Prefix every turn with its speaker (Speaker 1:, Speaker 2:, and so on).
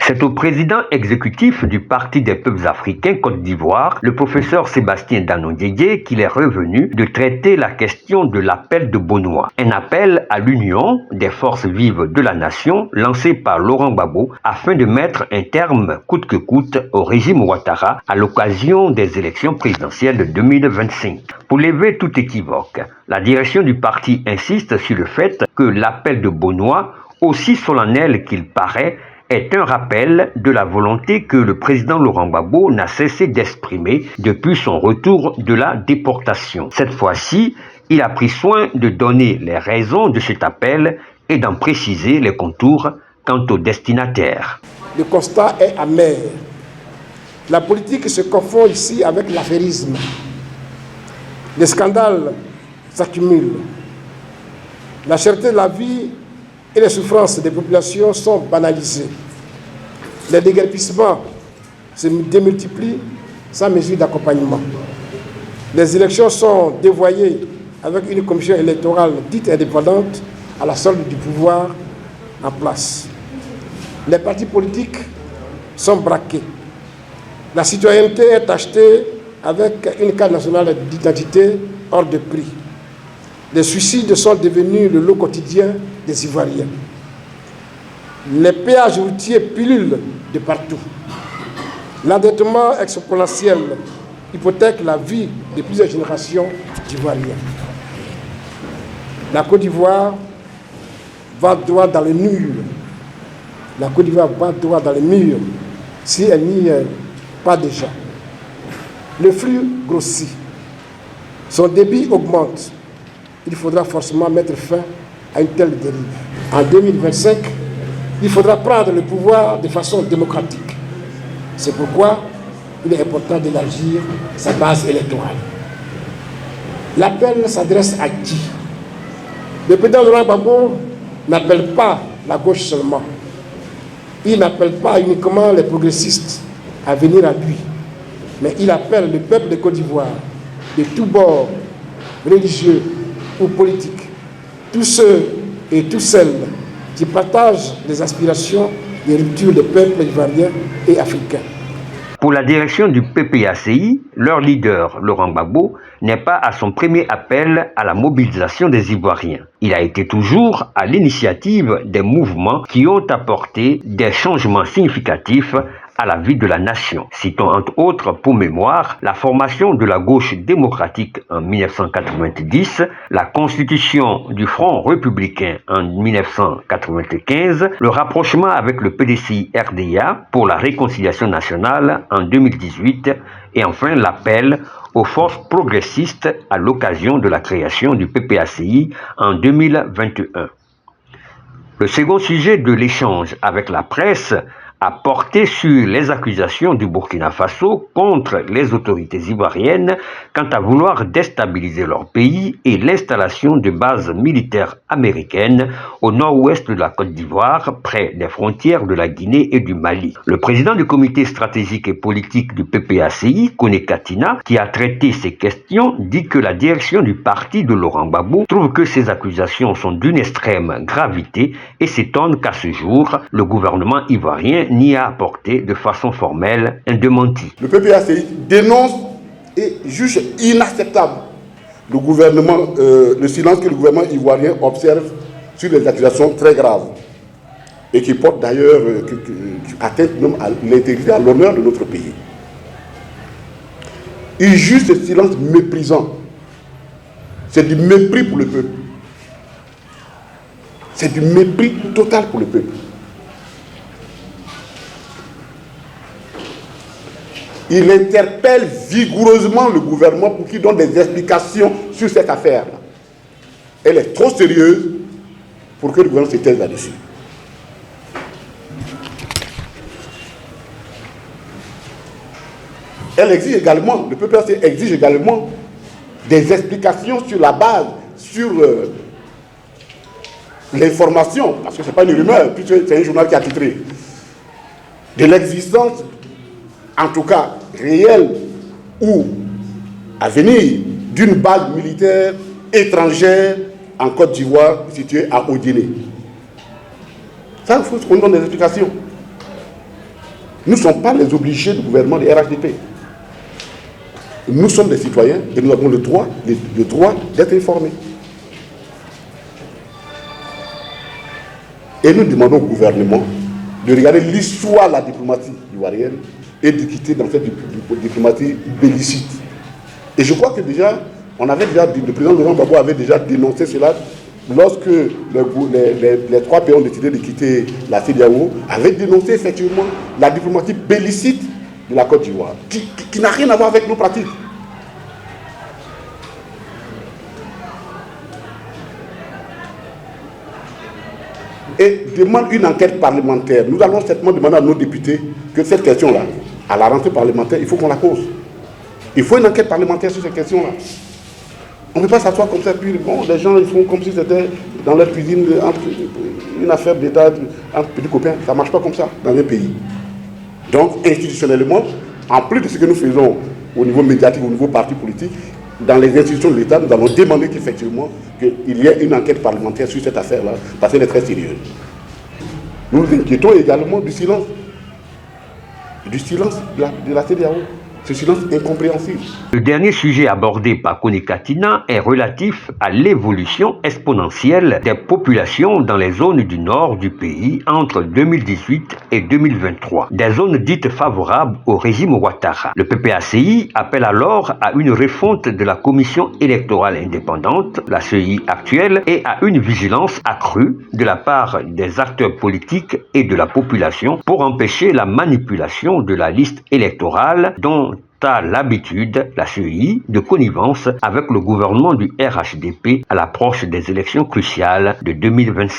Speaker 1: C'est au président exécutif du Parti des peuples africains Côte d'Ivoire, le professeur Sébastien Danondjédié, qu'il est revenu de traiter la question de l'appel de Bonois. Un appel à l'union des forces vives de la nation lancé par Laurent Gbagbo afin de mettre un terme coûte que coûte au régime Ouattara à l'occasion des élections présidentielles de 2025. Pour lever tout équivoque, la direction du parti insiste sur le fait que l'appel de Bonois, aussi solennel qu'il paraît, est un rappel de la volonté que le président Laurent Gbagbo n'a cessé d'exprimer depuis son retour de la déportation. Cette fois-ci, il a pris soin de donner les raisons de cet appel et d'en préciser les contours quant au destinataire.
Speaker 2: Le constat est amer. La politique se confond ici avec l'affairisme. Les scandales s'accumulent. La cherté de la vie et les souffrances des populations sont banalisées. Les déguerpissements se démultiplient sans mesure d'accompagnement. Les élections sont dévoyées avec une commission électorale dite indépendante à la solde du pouvoir en place. Les partis politiques sont braqués. La citoyenneté est achetée avec une carte nationale d'identité hors de prix. Les suicides sont devenus le lot quotidien des Ivoiriens. Les péages routiers pullulent de partout. L'endettement exponentiel hypothèque la vie de plusieurs générations d'Ivoiriens. La Côte d'Ivoire va droit dans le mur. La Côte d'Ivoire va droit dans le mur si elle n'y est pas déjà. Le flux grossit. Son débit augmente. Il faudra forcément mettre fin à une telle dérive. En 2025, il faudra prendre le pouvoir de façon démocratique. C'est pourquoi il est important d'élargir sa base électorale. L'appel s'adresse à qui? Le président Laurent Gbagbo n'appelle pas la gauche seulement. Il n'appelle pas uniquement les progressistes à venir à lui, mais il appelle le peuple de Côte d'Ivoire, de tous bords, religieux ou politiques, tous ceux et toutes celles qui partagent les aspirations des ruptures des peuples ivoiriens et africains.
Speaker 1: Pour la direction du PPACI, leur leader, Laurent Gbagbo, n'est pas à son premier appel à la mobilisation des Ivoiriens. Il a été toujours à l'initiative des mouvements qui ont apporté des changements significatifs à la vie de la nation. Citons entre autres pour mémoire la formation de la gauche démocratique en 1990, la constitution du Front républicain en 1995, le rapprochement avec le PDCI-RDA pour la réconciliation nationale en 2018 et enfin l'appel aux forces progressistes à l'occasion de la création du PPACI en 2021. Le second sujet de l'échange avec la presse a porté sur les accusations du Burkina Faso contre les autorités ivoiriennes quant à vouloir déstabiliser leur pays et l'installation de bases militaires américaines au nord-ouest de la Côte d'Ivoire, près des frontières de la Guinée et du Mali. Le président du comité stratégique et politique du PPACI, Koné Katina, qui a traité ces questions, dit que la direction du parti de Laurent Gbagbo trouve que ces accusations sont d'une extrême gravité et s'étonne qu'à ce jour, le gouvernement ivoirien n'y a apporté de façon formelle un démenti.
Speaker 3: Le PPACI dénonce et juge inacceptable le silence que le gouvernement ivoirien observe sur les accusations très graves et qui portent d'ailleurs atteinte même à l'intégrité, à l'honneur de notre pays. Il juge ce silence méprisant. C'est du mépris pour le peuple. C'est du mépris total pour le peuple. Il interpelle vigoureusement le gouvernement pour qu'il donne des explications sur cette affaire-là. Elle est trop sérieuse pour que le gouvernement se taise là-dessus. Elle exige également, le PPACI exige également des explications sur la base, sur l'information, parce que ce n'est pas une rumeur, puisque c'est un journal qui a titré, de l'existence, en tout cas réelle ou à venir, d'une base militaire étrangère en Côte d'Ivoire située à Odiné. Ça, il faut qu'on donne des explications. Nous ne sommes pas les obligés du gouvernement du RHDP. Nous sommes des citoyens et nous avons le droit d'être informés. Et nous demandons au gouvernement de regarder l'histoire de la diplomatie ivoirienne et de quitter dans cette diplomatie belliciste. Et je crois que déjà, le président Laurent Gbagbo avait déjà dénoncé cela lorsque les trois pays ont décidé de quitter la CEDEAO, avait dénoncé effectivement la diplomatie belliciste de la Côte d'Ivoire, qui n'a rien à voir avec nos pratiques. Et demande une enquête parlementaire. Nous allons certainement demander à nos députés que cette question-là, à la rentrée parlementaire, il faut qu'on la pose. Il faut une enquête parlementaire sur cette question-là. On ne peut pas s'asseoir comme ça, puis bon, les gens ils font comme si c'était dans leur cuisine une affaire d'État entre petits copains. Ça ne marche pas comme ça dans un pays. Donc, institutionnellement, en plus de ce que nous faisons au niveau médiatique, au niveau parti politique, dans les institutions de l'État, nous allons demander qu'effectivement, qu'il y ait une enquête parlementaire sur cette affaire-là, parce qu'elle est très sérieuse. Nous nous inquiétons également du silence de la CEDEAO. Ce silence incompréhensible.
Speaker 1: Le dernier sujet abordé par Kone Katina est relatif à l'évolution exponentielle des populations dans les zones du nord du pays entre 2018 et 2023, des zones dites favorables au régime Ouattara. Le PPACI appelle alors à une refonte de la commission électorale indépendante, la CEI actuelle, et à une vigilance accrue de la part des acteurs politiques et de la population pour empêcher la manipulation de la liste électorale dont a l'habitude, la CEI, de connivence avec le gouvernement du RHDP à l'approche des élections cruciales de 2025.